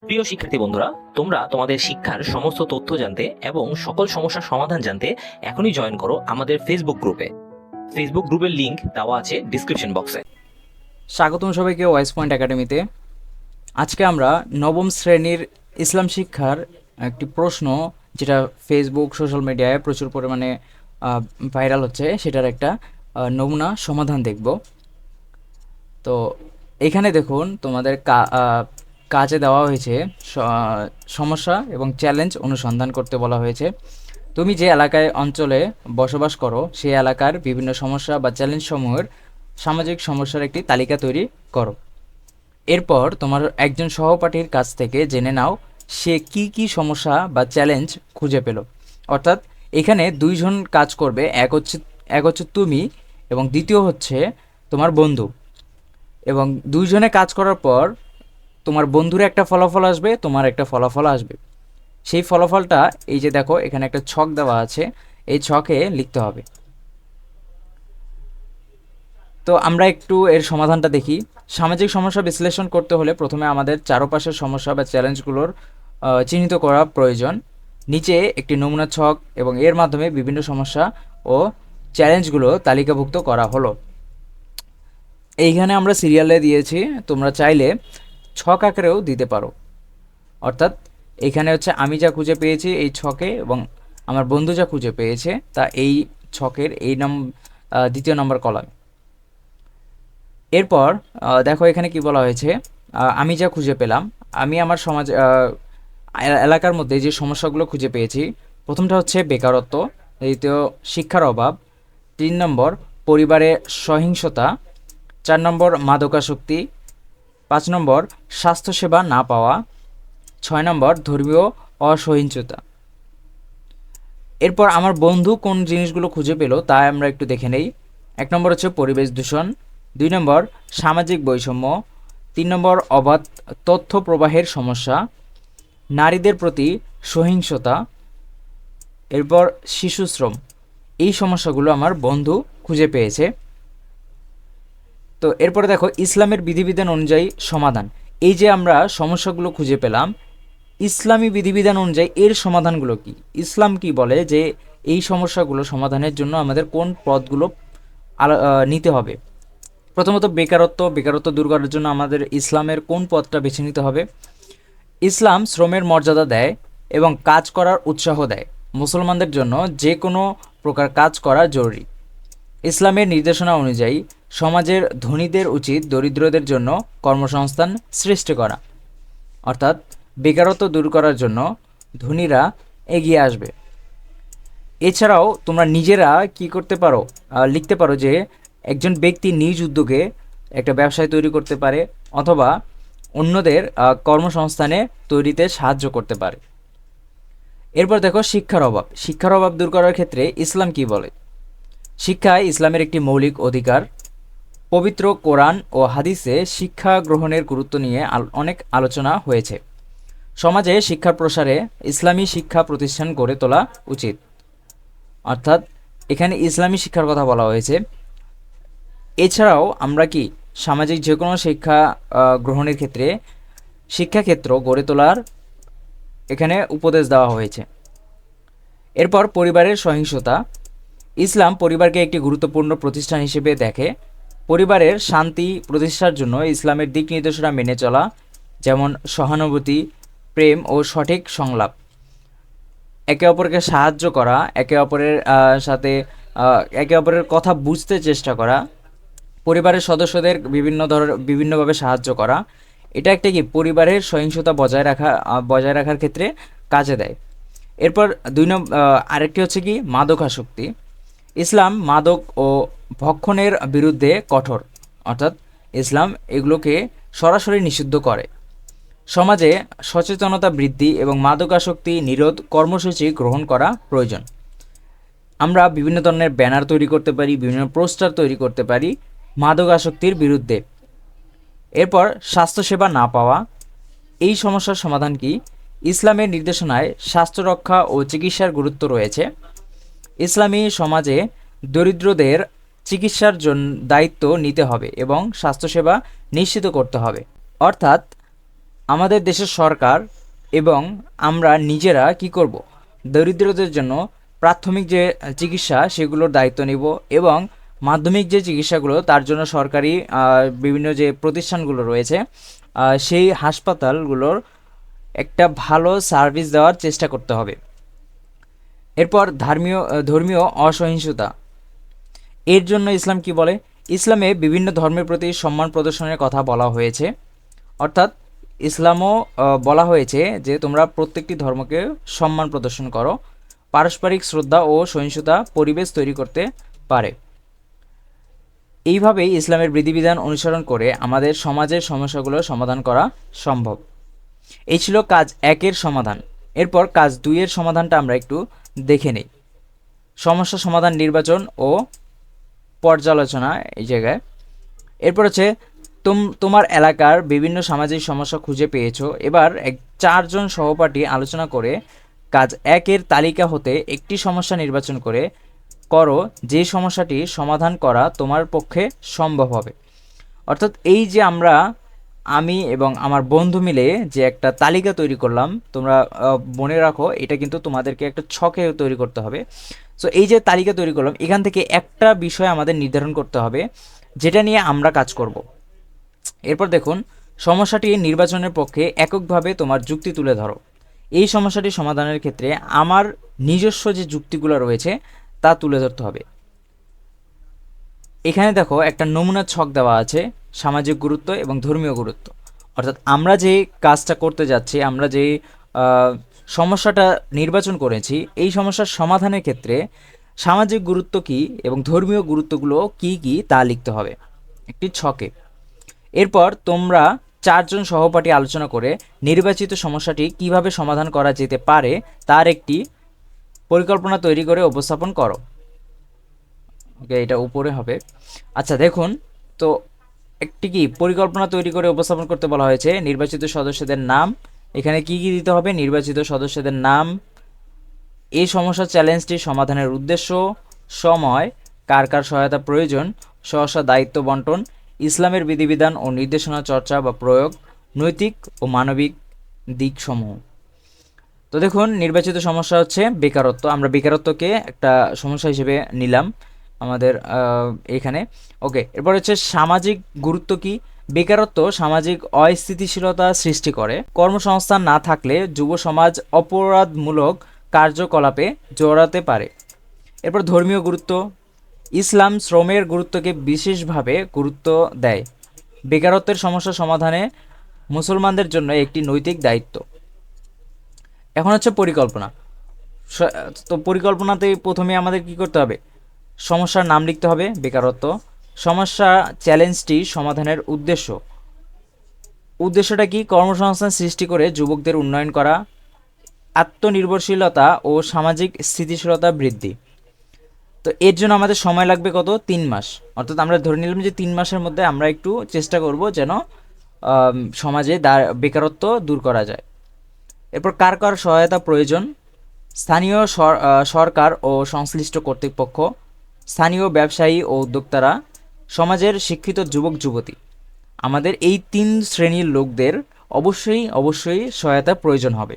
প্রিয় শিক্ষার্থী বন্ধুরা, তোমরা তোমাদের শিক্ষার সমস্ত তথ্য জানতে এবং সকল সমস্যার সমাধান জানতে এখনই জয়েন করো আমাদের ফেসবুক গ্রুপে। ফেসবুক গ্রুপের লিংক দেওয়া আছে ডিসক্রিপশন বক্সে। স্বাগতম সবাইকে ওয়াইস পয়েন্ট একাডেমিতে। আজকে আমরা নবম শ্রেণীর ইসলাম শিক্ষার একটি প্রশ্ন, যেটা ফেসবুক সোশ্যাল মিডিয়ায় প্রচুর পরিমাণে ভাইরাল হচ্ছে, সেটার একটা নমুনা সমাধান দেখব। তো এখানে দেখুন, তোমাদের কাজে দেওয়া হয়েছে সমস্যা এবং চ্যালেঞ্জ অনুসন্ধান করতে বলা হয়েছে। তুমি যে এলাকায় অঞ্চলে বসবাস করো সেই এলাকার বিভিন্ন সমস্যা বা চ্যালেঞ্জ সমূহের সামাজিক সমস্যার একটি তালিকা তৈরি করো। এরপর তোমার একজন সহপাঠীর কাছ থেকে জেনে নাও সে কি কি সমস্যা বা চ্যালেঞ্জ খুঁজে পেল। অর্থাৎ এখানে দুইজন কাজ করবে, এক হচ্ছে তুমি এবং দ্বিতীয় হচ্ছে তোমার বন্ধু। এবং দুইজনে কাজ করার পর তোমার বন্ধুর একটা ফলাফল আসবে, তোমার একটা ফলাফল আসবে। সেই ফলাফলটা এই যে দেখো, এখানে একটা ছক দেওয়া আছে, এই ছকে লিখতে হবে। তো আমরা একটু এর সমাধানটা দেখি। সামাজিক সমস্যা বিশ্লেষণ করতে হলে প্রথমে আমাদের চারপাশের সমস্যা বা চ্যালেঞ্জগুলোর চিহ্নিত করা প্রয়োজন। নিচে একটি নমুনা ছক এবং এর মাধ্যমে বিভিন্ন সমস্যা ও চ্যালেঞ্জগুলো তালিকাভুক্ত করা হলো। এইখানে আমরা সিরিয়ালে দিয়েছি, তোমরা চাইলে ছক আকারেও দিতে পারো। অর্থাৎ এখানে হচ্ছে আমি যা খুঁজে পেয়েছি এই ছকে, এবং আমার বন্ধু যা খুঁজে পেয়েছে তা এই ছকের এই দ্বিতীয় নম্বর কলামে। এরপর দেখো এখানে কি বলা হয়েছে, আমি যা খুঁজে পেলাম, আমি আমার এলাকার মধ্যে যে সমস্যাগুলো খুঁজে পেয়েছি, প্রথমটা হচ্ছে বেকারত্ব, দ্বিতীয় শিক্ষার অভাব, 3 নম্বর পরিবারে সহিংসতা, 4 নম্বর মাদকাসক্তি, 5 নম্বর স্বাস্থ্যসেবা না পাওয়া, 6 নম্বর ধর্মীয় অসহিষ্ণুতা। এরপর আমার বন্ধু কোন জিনিসগুলো খুঁজে পেল তা আমরা একটু দেখে নেই। 1 নম্বর হচ্ছে পরিবেশ দূষণ, 2 নম্বর সামাজিক বৈষম্য, 3 নম্বর অবাধ তথ্য প্রবাহের সমস্যা, নারীদের প্রতি সহিংসতা, এরপর শিশু শ্রম। এই সমস্যাগুলো আমার বন্ধু খুঁজে পেয়েছে। তো এরপরে দেখো ইসলামের বিধিবিধান অনুযায়ী সমাধান। এই যে আমরা সমস্যাগুলো খুঁজে পেলাম, ইসলামী বিধিবিধান অনুযায়ী এর সমাধানগুলো কি, ইসলাম কি বলে যে এই সমস্যাগুলো সমাধানের জন্য আমাদের কোন পথগুলো নিতে হবে। প্রথমত বেকারত্ব দূর করার জন্য আমাদের ইসলামের কোন পথটা বেছে নিতে হবে। ইসলাম শ্রমের মর্যাদা দেয় এবং কাজ করার উৎসাহ দেয়। মুসলমানদের জন্য যে কোনো প্রকার কাজ করা জরুরি। ইসলামের নির্দেশনা অনুযায়ী সমাজের ধনীদের উচিত দরিদ্রদের জন্য কর্মসংস্থান সৃষ্টি করা। অর্থাৎ বেকারত্ব দূর করার জন্য ধনীরা এগিয়ে আসবে। এছাড়াও তোমরা নিজেরা কি করতে পারো, লিখতে পারো যে একজন ব্যক্তি নিজ উদ্যোগে একটা ব্যবসায় তৈরি করতে পারে অথবা অন্যদের কর্মসংস্থানে তৈরিতে সাহায্য করতে পারে। এরপর দেখো শিক্ষার অভাব দূর করার ক্ষেত্রে ইসলাম কি বলে। শিক্ষা ইসলামের একটি মৌলিক অধিকার। পবিত্র কোরআন ও হাদিসে শিক্ষা গ্রহণের গুরুত্ব নিয়ে অনেক আলোচনা হয়েছে। সমাজে শিক্ষার প্রসারে ইসলামী শিক্ষা প্রতিষ্ঠান গড়ে তোলা উচিত। অর্থাৎ এখানে ইসলামী শিক্ষার কথা বলা হয়েছে। এছাড়াও আমরা কি সামাজিক যে কোনো শিক্ষা গ্রহণের ক্ষেত্রে শিক্ষাক্ষেত্র গড়ে তোলার এখানে উপদেশ দেওয়া হয়েছে। এরপর পরিবারের সহিংসতা। ইসলাম পরিবারকে একটি গুরুত্বপূর্ণ প্রতিষ্ঠান হিসেবে দেখে। পরিবারের শান্তি প্রতিষ্ঠার জন্য ইসলামের দিক নির্দেশনা মেনে চলা, যেমন সহানুভূতি, প্রেম ও সঠিক সংলাপ, একে অপরকে সাহায্য করা, একে অপরের কথা বুঝতে চেষ্টা করা, পরিবারের সদস্যদের বিভিন্নভাবে সাহায্য করা, এটা একটা কি পরিবারের সহিংসতা বজায় রাখার ক্ষেত্রে কাজে দেয়। এরপর আরেকটি হচ্ছে কি মাদকাসক্তি। ইসলাম মাদক ও ভক্ষণের বিরুদ্ধে কঠোর, অর্থাৎ ইসলাম এগুলোকে সরাসরি নিষিদ্ধ করে। সমাজে সচেতনতা বৃদ্ধি এবং মাদকাসক্তি নিরোধ কর্মসূচি গ্রহণ করা প্রয়োজন। আমরা বিভিন্ন ধরনের ব্যানার তৈরি করতে পারি, বিভিন্ন পোস্টার তৈরি করতে পারি মাদকাসক্তির বিরুদ্ধে। এরপর স্বাস্থ্যসেবা না পাওয়া, এই সমস্যার সমাধান কি। ইসলামের নির্দেশনায় স্বাস্থ্য রক্ষা ও চিকিৎসার গুরুত্ব রয়েছে। ইসলামী সমাজে দরিদ্রদের চিকিৎসার দায়িত্ব নিতে হবে এবং স্বাস্থ্যসেবা নিশ্চিত করতে হবে। অর্থাৎ আমাদের দেশের সরকার এবং আমরা নিজেরা কি করব, দরিদ্রদের জন্য প্রাথমিক যে চিকিৎসা সেগুলোর দায়িত্ব নিব এবং মাধ্যমিক যে চিকিৎসাগুলো তার জন্য সরকারি বিভিন্ন যে প্রতিষ্ঠানগুলো রয়েছে সেই হাসপাতালগুলোর একটা ভালো সার্ভিস দেওয়ার চেষ্টা করতে হবে। এরপর ধর্মীয় অসহিষ্ণুতা, এর জন্য ইসলাম কি বলে? ইসলামে বিভিন্ন ধর্মের প্রতি সম্মান প্রদর্শনের কথা বলা হয়েছে, অর্থাৎ ইসলামও বলা হয়েছে যে তোমরা প্রত্যেকটি ধর্মকে সম্মান প্রদর্শন করো, পারস্পরিক শ্রদ্ধা ও সহিষ্ণুতা পরিবেশ তৈরি করতে পারে। এইভাবেই ইসলামের বিধিবিধান অনুসরণ করে আমাদের সমাজের সমস্যাগুলোর সমাধান করা সম্ভব। এই ছিল কাজ 1-এর সমাধান। এরপর কাজ 2-এর সমাধানটা আমরা একটু দেখে নিই। সমস্যা সমাধান, নির্বাচন ও পর্যালোচনা এই জায়গায়। এরপর হচ্ছে তোমার এলাকার বিভিন্ন সামাজিক সমস্যা খুঁজে পেয়েছো। এবার 4জন সহপাঠী আলোচনা করে কাজ 1-এর তালিকা হতে একটি সমস্যা নির্বাচন করো যে সমস্যাটি সমাধান করা তোমার পক্ষে সম্ভব হবে। অর্থাৎ এই যে আমি এবং আমার বন্ধু মিলে যে একটা তালিকা তৈরি করলাম, তোমরা মনে রাখো এটা কিন্তু তোমাদেরকে একটা ছকে তৈরি করতে হবে। সো এই যে তালিকা তৈরি করলাম, এখান থেকে একটা বিষয় আমাদের নির্ধারণ করতে হবে যেটা নিয়ে আমরা কাজ করব। এরপর দেখুন, সমস্যাটি নির্বাচনের পক্ষে এককভাবে তোমার যুক্তি তুলে ধরো। এই সমস্যাটি সমাধানের ক্ষেত্রে আমার নিজস্ব যে যুক্তিগুলো রয়েছে তা তুলে ধরতে হবে। এখানে দেখো একটা নমুনা ছক দেওয়া আছে, সামাজিক গুরুত্ব এবং ধর্মীয় গুরুত্ব। অর্থাৎ আমরা যে কাজটা করতে যাচ্ছি, আমরা যে সমস্যাটা নির্বাচন করেছি, এই সমস্যার সমাধানের ক্ষেত্রে সামাজিক গুরুত্ব কী এবং ধর্মীয় গুরুত্বগুলো কি কি তা লিখতে হবে একটি ছকে। এরপর তোমরা 4জন সহপাঠী আলোচনা করে নির্বাচিত সমস্যাটি কিভাবে সমাধান করা যেতে পারে তার একটি পরিকল্পনা তৈরি করে উপস্থাপন করো। ওকে, এটা উপরে হবে। আচ্ছা দেখুন তো, একটি কি পরিকল্পনা তৈরি করে উপস্থাপন করতে বলা হয়েছে। নির্বাচিত সদস্যদের নাম, এখানে কি কি দিতে হবে? নির্বাচিত সদস্যদের নাম, এই সমস্যার চ্যালেঞ্জটি সমাধানের উদ্দেশ্য, সময়, কার কার সহায়তা প্রয়োজন, সহসা দায়িত্ব বন্টন, ইসলামের বিধিবিধান ও নির্দেশনা চর্চা বা প্রয়োগ, নৈতিক ও মানবিক দিকসমূহ। তো দেখুন, নির্বাচিত সমস্যা হচ্ছে বেকারত্ব। আমরা বেকারত্বকে একটা সমস্যা হিসেবে নিলাম আমাদের এখানে। ওকে, এরপর হচ্ছে সামাজিক গুরুত্ব কি? বেকারত্ব সামাজিক অস্থিতিশীলতা সৃষ্টি করে। কর্মসংস্থান না থাকলে যুব সমাজ অপরাধমূলক কার্যকলাপে জড়াতে পারে। এরপর ধর্মীয় গুরুত্ব, ইসলাম শ্রমের গুরুত্বকে বিশেষভাবে গুরুত্ব দেয়। বেকারত্বের সমস্যা সমাধানে মুসলমানদের জন্য একটি নৈতিক দায়িত্ব। এখন হচ্ছে পরিকল্পনা। তো পরিকল্পনাতে প্রথমে আমাদের কি করতে হবে? সমস্যার নাম লিখতে হবে, বেকারত্ব, সমস্যা চ্যালেঞ্জটি সমাধানের উদ্দেশ্যটা কি? কর্মসংস্থান সৃষ্টি করে যুবকদের উন্নয়ন করা, আত্মনির্ভরশীলতা ও সামাজিক স্থিতিশীলতা বৃদ্ধি। তো এর জন্য আমাদের সময় লাগবে কত? 3 মাস। অর্থাৎ আমরা ধরে নিলাম যে 3 মাসের মধ্যে আমরা একটু চেষ্টা করব যেন সমাজে বেকারত্ব দূর করা যায়। এরপর কার কার সহায়তা প্রয়োজন? স্থানীয় সরকার ও সংশ্লিষ্ট কর্তৃপক্ষ, স্থানীয় ব্যবসায়ী ও উদ্যোক্তারা, সমাজের শিক্ষিত যুবক যুবতী। আমাদের এই 3 শ্রেণীর লোকদের অবশ্যই সহায়তা প্রয়োজন হবে।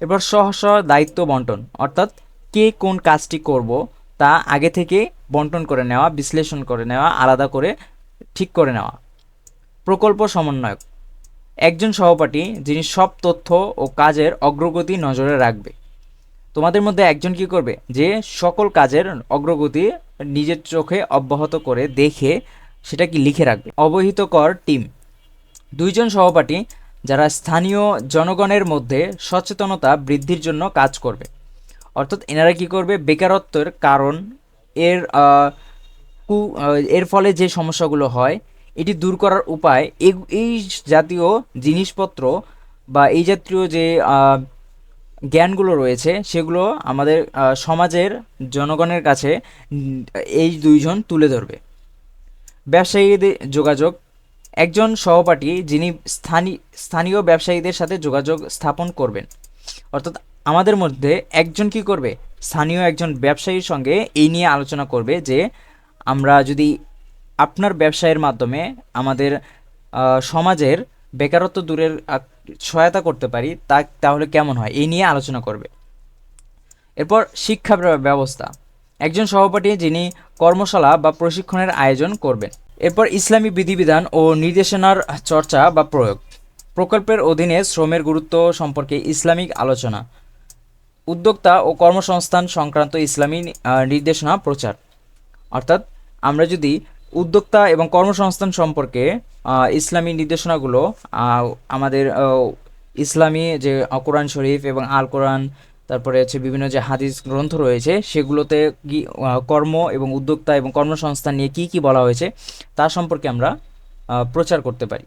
এবার সহসা দায়িত্ব বন্টন, অর্থাৎ কে কোন কাজটি করব তা আগে থেকে বন্টন করে নেওয়া, বিশ্লেষণ করে নেওয়া, আলাদা করে ঠিক করে নেওয়া। প্রকল্প সমন্বয়ক, একজন সহপাঠী যিনি সব তথ্য ও কাজের অগ্রগতি নজরে রাখবে। তোমাদের মধ্যে একজন কি করবে? যে সকল কাজের অগ্রগতি নিজের চোখে অব্যাহত করে দেখে সেটা কি লিখে রাখবে। অবহিতকর টিম, 2জন সহপাঠী যারা স্থানীয় জনগণের মধ্যে সচেতনতা বৃদ্ধির জন্য কাজ করবে। অর্থাৎ এনারা কি করবে? বেকারত্বের কারণ, এর ফলে যে সমস্যাগুলো হয় এটি দূর করার উপায়, এই জাতীয় জিনিসপত্র বা এই জাতীয় যে জ্ঞানগুলো রয়েছে সেগুলো আমাদের সমাজের জনগণের কাছে এই 2জন তুলে ধরবে। ব্যবসায়ীদের যোগাযোগ, একজন সহপাঠী যিনি স্থানীয় ব্যবসায়ীদের সাথে যোগাযোগ স্থাপন করবেন। অর্থাৎ আমাদের মধ্যে একজন কি করবে? স্থানীয় একজন ব্যবসায়ীর সঙ্গে এই নিয়ে আলোচনা করবে যে আমরা যদি আপনার ব্যবসায়ের মাধ্যমে আমাদের সমাজের বেকারত্ব দূরের সহায়তা করতে পারি তাহলে কেমন হয়, এই নিয়ে আলোচনা করবে। এরপর শিক্ষা ব্যবস্থা, একজন সহপাঠী যিনি কর্মশালা বা প্রশিক্ষণের আয়োজন করবেন। এরপর ইসলামী বিধিবিধান ও নির্দেশনার চর্চা বা প্রয়োগ, প্রকল্পের অধীনে শ্রমের গুরুত্ব সম্পর্কে ইসলামিক আলোচনা, উদ্যোক্তা ও কর্মসংস্থান সংক্রান্ত ইসলামী নির্দেশনা প্রচার। অর্থাৎ আমরা যদি উদ্যোক্তা এবং কর্মসংস্থান সম্পর্কে ইসলামী নির্দেশনাগুলো আমাদের ইসলামী যে কোরআন শরীফ এবং আল কোরআন, তারপরে হচ্ছে বিভিন্ন যে হাদিস গ্রন্থ রয়েছে সেগুলোতে কি কর্ম এবং উদ্যোক্তা এবং কর্মসংস্থান নিয়ে কি কি বলা হয়েছে তা সম্পর্কে আমরা প্রচার করতে পারি।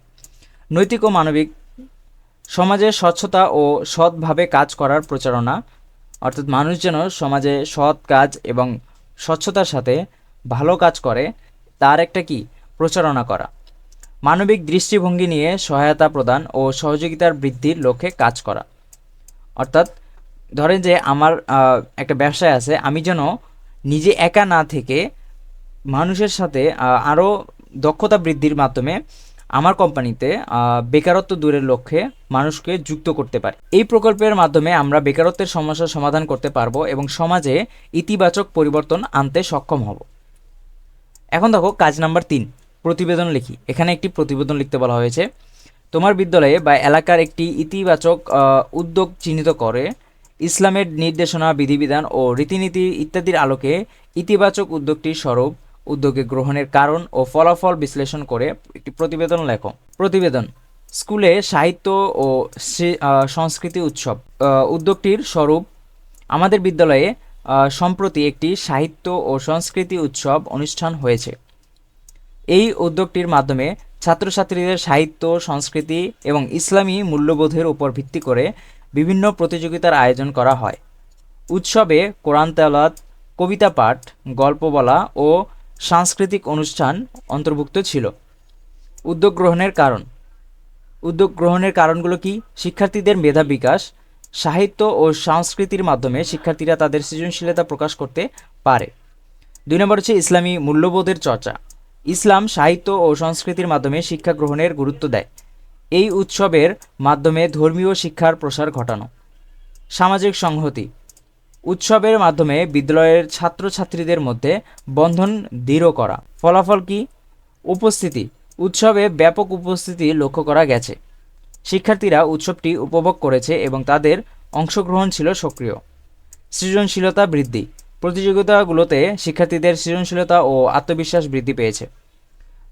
নৈতিক ও মানবিক, সমাজে স্বচ্ছতা ও সৎভাবে কাজ করার প্রচারণা, অর্থাৎ মানুষ যেন সমাজে সৎ কাজ এবং স্বচ্ছতার সাথে ভালো কাজ করে তার একটা কি প্রচারণা করা। মানবিক দৃষ্টিভঙ্গি নিয়ে সহায়তা প্রদান ও সহযোগিতার বৃদ্ধির লক্ষ্যে কাজ করা। অর্থাৎ ধরেন যে আমার একটা ব্যবসায় আছে, আমি যেন নিজে একা না থেকে মানুষের সাথে আরও দক্ষতা বৃদ্ধির মাধ্যমে আমার কোম্পানিতে বেকারত্ব দূরের লক্ষ্যে মানুষকে যুক্ত করতে পারি। এই প্রকল্পের মাধ্যমে আমরা বেকারত্বের সমস্যার সমাধান করতে পারবো এবং সমাজে ইতিবাচক পরিবর্তন আনতে সক্ষম হব। এখন দেখো কাজ নাম্বার 3, প্রতিবেদন লিখি। এখানে একটি প্রতিবেদন লিখতে বলা হয়েছে। তোমার বিদ্যালয়ে বা এলাকার একটি ইতিবাচক উদ্যোগ চিহ্নিত করে ইসলামের নির্দেশনা, বিধিবিধান ও রীতিনীতি ইত্যাদির আলোকে ইতিবাচক উদ্যোগটির স্বরূপ, উদ্যোগে গ্রহণের কারণ ও ফলাফল বিশ্লেষণ করে একটি প্রতিবেদন লেখো। প্রতিবেদন, স্কুলে সাহিত্য ও সংস্কৃতি উৎসব। উদ্যোগটির স্বরূপ, আমাদের বিদ্যালয়ে সম্প্রতি একটি সাহিত্য ও সংস্কৃতি উৎসব অনুষ্ঠান হয়েছে। এই উদ্যোগটির মাধ্যমে ছাত্রছাত্রীদের সাহিত্য, সংস্কৃতি এবং ইসলামী মূল্যবোধের উপর ভিত্তি করে বিভিন্ন প্রতিযোগিতার আয়োজন করা হয়। উৎসবে কোরআন তেলাওয়াত, কবিতা পাঠ, গল্প বলা ও সাংস্কৃতিক অনুষ্ঠান অন্তর্ভুক্ত ছিল। উদ্যোগ গ্রহণের কারণ, উদ্যোগ গ্রহণের কারণগুলো কি? শিক্ষার্থীদের মেধা বিকাশ, সাহিত্য ও সংস্কৃতির মাধ্যমে শিক্ষার্থীরা তাদের সৃজনশীলতা প্রকাশ করতে পারে। 2 নম্বর হচ্ছে ইসলামী মূল্যবোধের চর্চা। ইসলাম সাহিত্য ও সংস্কৃতির মাধ্যমে শিক্ষা গ্রহণের গুরুত্ব দেয়। এই উৎসবের মাধ্যমে ধর্মীয় শিক্ষার প্রসার ঘটানো। সামাজিক সংহতি, উৎসবের মাধ্যমে বিদ্যালয়ের ছাত্রছাত্রীদের মধ্যে বন্ধন দৃঢ় করা। ফলাফল কি? উপস্থিতি, উৎসবে ব্যাপক উপস্থিতি লক্ষ্য করা গেছে। শিক্ষার্থীরা উৎসবটি উপভোগ করেছে এবং তাদের অংশগ্রহণ ছিল সক্রিয়। সৃজনশীলতা বৃদ্ধি, প্রতিযোগিতাগুলোতে শিক্ষার্থীদের সৃজনশীলতা ও আত্মবিশ্বাস বৃদ্ধি পেয়েছে।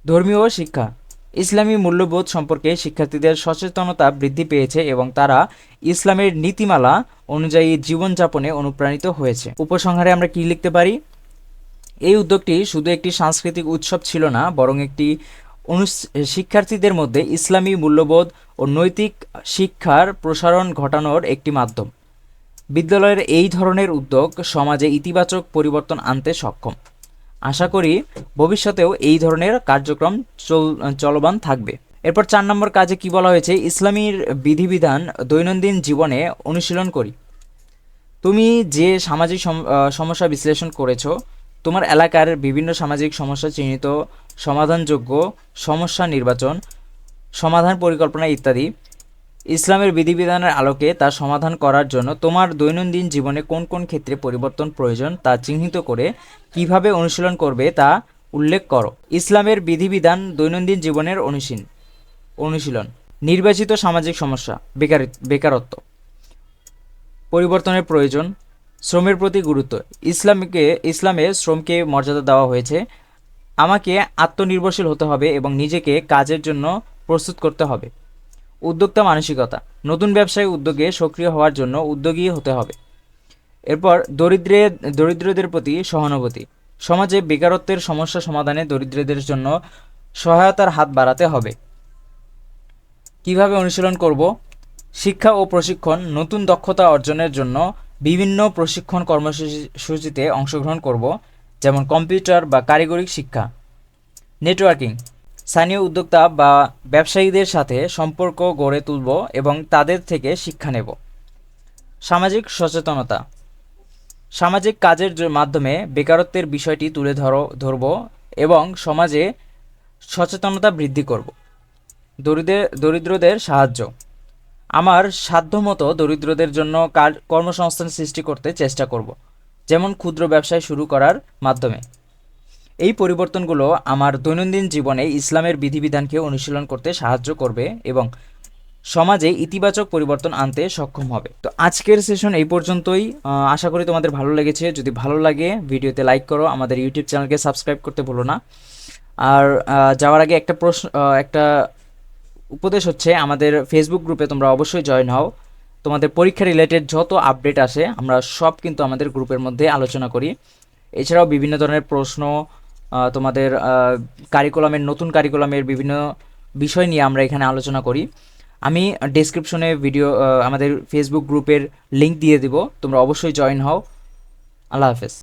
ধর্মীয় শিক্ষা, ইসলামী মূল্যবোধ সম্পর্কে শিক্ষার্থীদের সচেতনতা বৃদ্ধি পেয়েছে এবং তারা ইসলামের নীতিমালা অনুযায়ী জীবনযাপনে অনুপ্রাণিত হয়েছে। উপসংহারে আমরা কি লিখতে পারি? এই উদ্যোগটি শুধু একটি সাংস্কৃতিক উৎসব ছিল না, বরং একটি শিক্ষার্থীদের মধ্যে ইসলামী মূল্যবোধ ও নৈতিক শিক্ষার প্রসারণ ঘটানোর একটি মাধ্যম। বিদ্যালয়ের এই ধরনের উদ্যোগ সমাজে ইতিবাচক পরিবর্তন আনতে সক্ষম। আশা করি ভবিষ্যতেও এই ধরনের কার্যক্রম চলমান থাকবে। এরপর 4 নম্বর কাজে কি বলা হয়েছে? ইসলামীর বিধিবিধান দৈনন্দিন জীবনে অনুশীলন করি। তুমি যে সামাজিক সমস্যা বিশ্লেষণ করেছো, তোমার এলাকার বিভিন্ন সামাজিক সমস্যা চিহ্নিত, সমাধানযোগ্য সমস্যা নির্বাচন, সমাধান পরিকল্পনা ইত্যাদি, ইসলামের বিধিবিধানের আলোকে তা সমাধান করার জন্য তোমার দৈনন্দিন জীবনে কোন কোন ক্ষেত্রে পরিবর্তন প্রয়োজন তা চিহ্নিত করে কিভাবে অনুশীলন করবে তা উল্লেখ করো। ইসলামের বিধিবিধান দৈনন্দিন জীবনের অনুশীলন। নির্বাচিত সামাজিক সমস্যা, বেকারত্ব, পরিবর্তনের প্রয়োজন, শ্রমের প্রতি গুরুত্ব। ইসলামে শ্রমকে মর্যাদা দেওয়া হয়েছে। আমাকে আত্মনির্ভরশীল হতে হবে এবং নিজেকে কাজের জন্য প্রস্তুত করতে হবে। উদ্যোক্তা মানসিকতা, নতুন ব্যবসায় উদ্যোগে সক্রিয় হওয়ার জন্য উদ্যোগী হতে হবে। এরপর দরিদ্রদের প্রতি সহানুভূতি, সমাজে বেকারত্বের সমস্যা সমাধানে দরিদ্রদের জন্য সহায়তার হাত বাড়াতে হবে। কিভাবে অনুশীলন করব? শিক্ষা ও প্রশিক্ষণ, নতুন দক্ষতা অর্জনের জন্য বিভিন্ন প্রশিক্ষণ কর্মসূচিতে অংশগ্রহণ করব, যেমন কম্পিউটার বা কারিগরি শিক্ষা। নেটওয়ার্কিং, স্থানীয় উদ্যোক্তা বা ব্যবসায়ীদের সাথে সম্পর্ক গড়ে তুলব এবং তাদের থেকে শিক্ষা নেব। সামাজিক সচেতনতা, সামাজিক কাজের মাধ্যমে বেকারত্বের বিষয়টি তুলে ধরব এবং সমাজে সচেতনতা বৃদ্ধি করব। দরিদ্রদের সাহায্য। আমার সাধ্যমতো দরিদ্রদের জন্য কর্মসংস্থান সৃষ্টি করতে চেষ্টা করব, যেমন ক্ষুদ্র ব্যবসায় শুরু করার মাধ্যমে। এই পরিবর্তনগুলো আমার দৈনন্দিন জীবনে ইসলামের বিধিবিধানকে অনুশীলন করতে সাহায্য করবে এবং সমাজে ইতিবাচক পরিবর্তন আনতে সক্ষম হবে। তো আজকের সেশন এই পর্যন্তই। আশা করি তোমাদের ভালো লেগেছে। যদি ভালো লাগে ভিডিওতে লাইক করো, আমাদের ইউটিউব চ্যানেলকে সাবস্ক্রাইব করতে ভুলো না। আর যাওয়ার আগে একটা উপদেশ হচ্ছে, আমাদের ফেসবুক গ্রুপে তোমরা অবশ্যই জয়েন হও। তোমাদের পরীক্ষা রিলেটেড যত আপডেট আসে আমরা সব কিন্তু আমাদের গ্রুপের মধ্যে আলোচনা করি। এছাড়াও বিভিন্ন ধরনের প্রশ্ন, তোমাদের নতুন কারিকুলামের বিভিন্ন বিষয় নিয়ে আমরা এখানে আলোচনা করি। আমি ডেসক্রিপশনে আমাদের ফেসবুক গ্রুপের লিংক দিয়ে দিব, তোমরা অবশ্যই জয়েন হও। আল্লাহ হাফেজ।